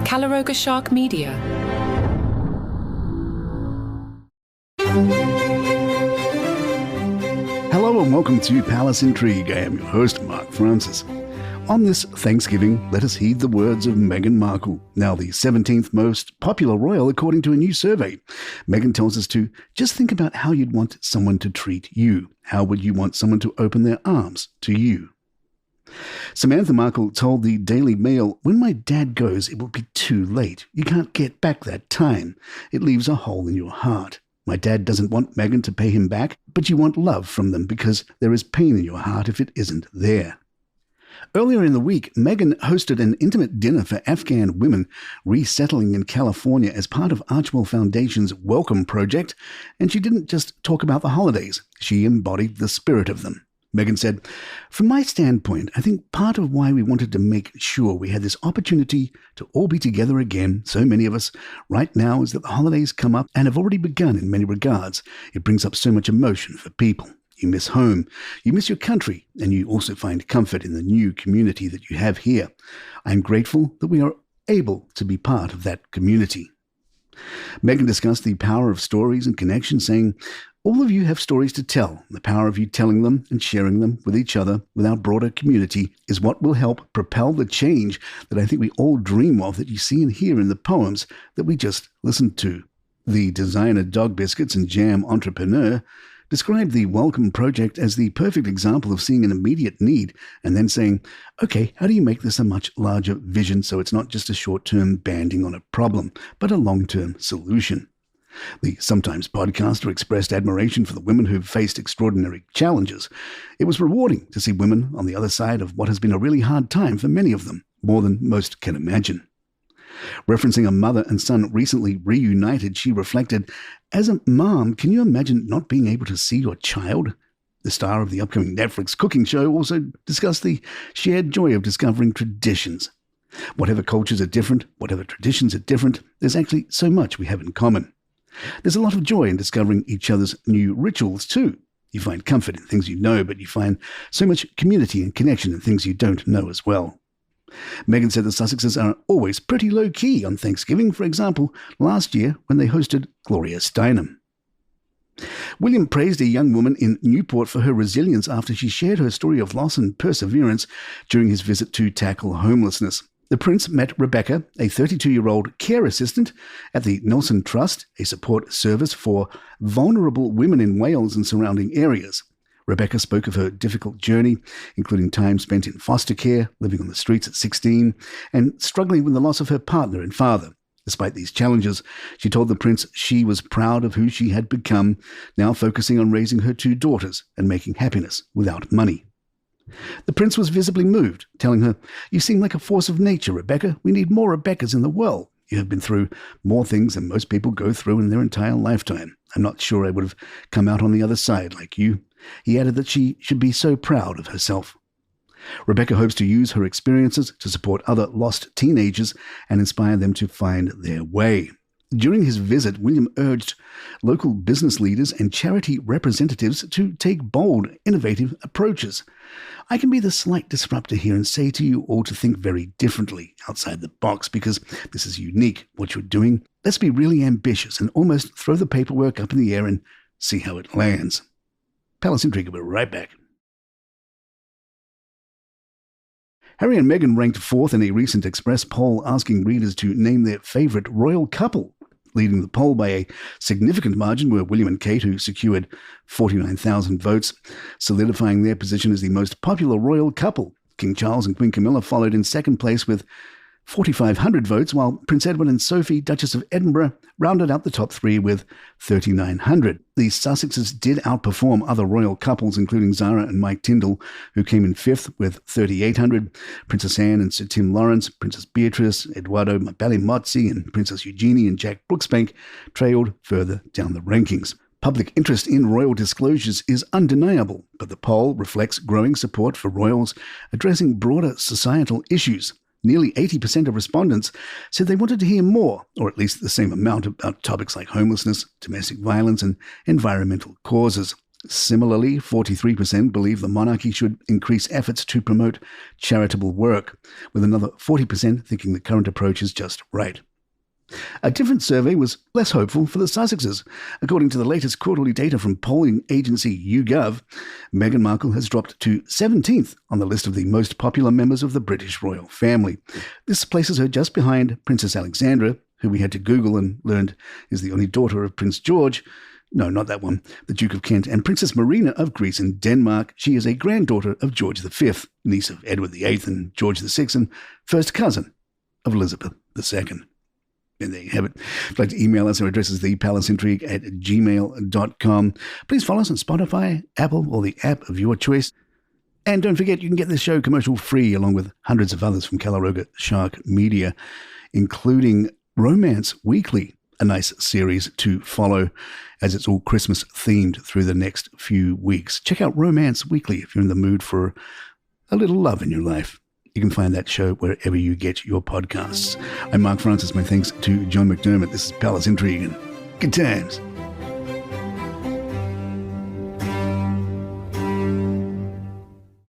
Calaroga Shark Media. Hello and welcome to Palace Intrigue. I am your host, Mark Francis. On this Thanksgiving, let us heed the words of Meghan Markle, now the 17th most popular royal according to a new survey. Meghan tells us to just think about how you'd want someone to treat you. How would you want someone to open their arms to you? Samantha Markle told the Daily Mail, "When my dad goes, it will be too late. You can't get back that time. It leaves a hole in your heart. My dad doesn't want Meghan to pay him back, but you want love from them because there is pain in your heart if it isn't there." Earlier in the week, Meghan hosted an intimate dinner for Afghan women resettling in California as part of Archwell Foundation's Welcome Project, and she didn't just talk about the holidays, she embodied the spirit of them. Meghan said, "From my standpoint, I think part of why we wanted to make sure we had this opportunity to all be together again, so many of us, right now is that the holidays come up and have already begun in many regards. It brings up so much emotion for people. You miss home, you miss your country, and you also find comfort in the new community that you have here. I'm grateful that we are able to be part of that community." Meghan discussed the power of stories and connection, saying, "All of you have stories to tell. The power of you telling them and sharing them with each other, with our broader community, is what will help propel the change that I think we all dream of, that you see and hear in the poems that we just listened to." The designer dog biscuits and jam entrepreneur described the Welcome Project as the perfect example of seeing an immediate need and then saying, "Okay, how do you make this a much larger vision so it's not just a short-term banding on a problem, but a long-term solution?" The Sometimes podcaster expressed admiration for the women who've faced extraordinary challenges. It was rewarding to see women on the other side of what has been a really hard time for many of them, more than most can imagine. Referencing a mother and son recently reunited, she reflected, "As a mom, can you imagine not being able to see your child?" The star of the upcoming Netflix cooking show also discussed the shared joy of discovering traditions. Whatever cultures are different, whatever traditions are different, there's actually so much we have in common. There's a lot of joy in discovering each other's new rituals too. You find comfort in things you know, but you find so much community and connection in things you don't know as well. Meghan said the Sussexes are always pretty low-key on Thanksgiving, for example, last year when they hosted Gloria Steinem. William praised a young woman in Newport for her resilience after she shared her story of loss and perseverance during his visit to tackle homelessness. The Prince met Rebecca, a 32-year-old care assistant at the Nelson Trust, a support service for vulnerable women in Wales and surrounding areas. Rebecca spoke of her difficult journey, including time spent in foster care, living on the streets at 16, and struggling with the loss of her partner and father. Despite these challenges, she told the Prince she was proud of who she had become, now focusing on raising her two daughters and making happiness without money. The Prince was visibly moved, telling her, "You seem like a force of nature, Rebecca. We need more Rebeccas in the world. You have been through more things than most people go through in their entire lifetime. I'm not sure I would have come out on the other side like you." He added that she should be so proud of herself. Rebecca hopes to use her experiences to support other lost teenagers and inspire them to find their way. During his visit, William urged local business leaders and charity representatives to take bold, innovative approaches. "I can be the slight disruptor here and say to you all to think very differently, outside the box, because this is unique, what you're doing. Let's be really ambitious and almost throw the paperwork up in the air and see how it lands." Palace Intrigue will be right back. Harry and Meghan ranked fourth in a recent Express poll asking readers to name their favourite royal couple. Leading the poll by a significant margin were William and Kate, who secured 49,000 votes, solidifying their position as the most popular royal couple. King Charles and Queen Camilla followed in second place with 4,500 votes, while Prince Edward and Sophie, Duchess of Edinburgh, rounded out the top three with 3,900. The Sussexes did outperform other royal couples, including Zara and Mike Tindall, who came in fifth with 3,800. Princess Anne and Sir Tim Lawrence, Princess Beatrice, Eduardo Mozzi, and Princess Eugenie and Jack Brooksbank trailed further down the rankings. Public interest in royal disclosures is undeniable, but the poll reflects growing support for royals addressing broader societal issues. Nearly 80% of respondents said they wanted to hear more, or at least the same amount, about topics like homelessness, domestic violence, and environmental causes. Similarly, 43% believe the monarchy should increase efforts to promote charitable work, with another 40% thinking the current approach is just right. A different survey was less hopeful for the Sussexes. According to the latest quarterly data from polling agency YouGov, Meghan Markle has dropped to 17th on the list of the most popular members of the British royal family. This places her just behind Princess Alexandra, who we had to Google and learned is the only daughter of Prince George. No, not that one. The Duke of Kent, and Princess Marina of Greece and Denmark. She is a granddaughter of George V, niece of Edward VIII and George VI, and first cousin of Elizabeth II. And there you have it. If you'd like to email us, our address is thepalaceintrigue@gmail.com. Please follow us on Spotify, Apple, or the app of your choice. And don't forget, you can get this show commercial free along with hundreds of others from Calaroga Shark Media, including Romance Weekly, a nice series to follow as it's all Christmas themed through the next few weeks. Check out Romance Weekly if you're in the mood for a little love in your life. You can find that show wherever you get your podcasts. I'm Mark Francis. My thanks to John McDermott. This is Palace Intrigue, and good times.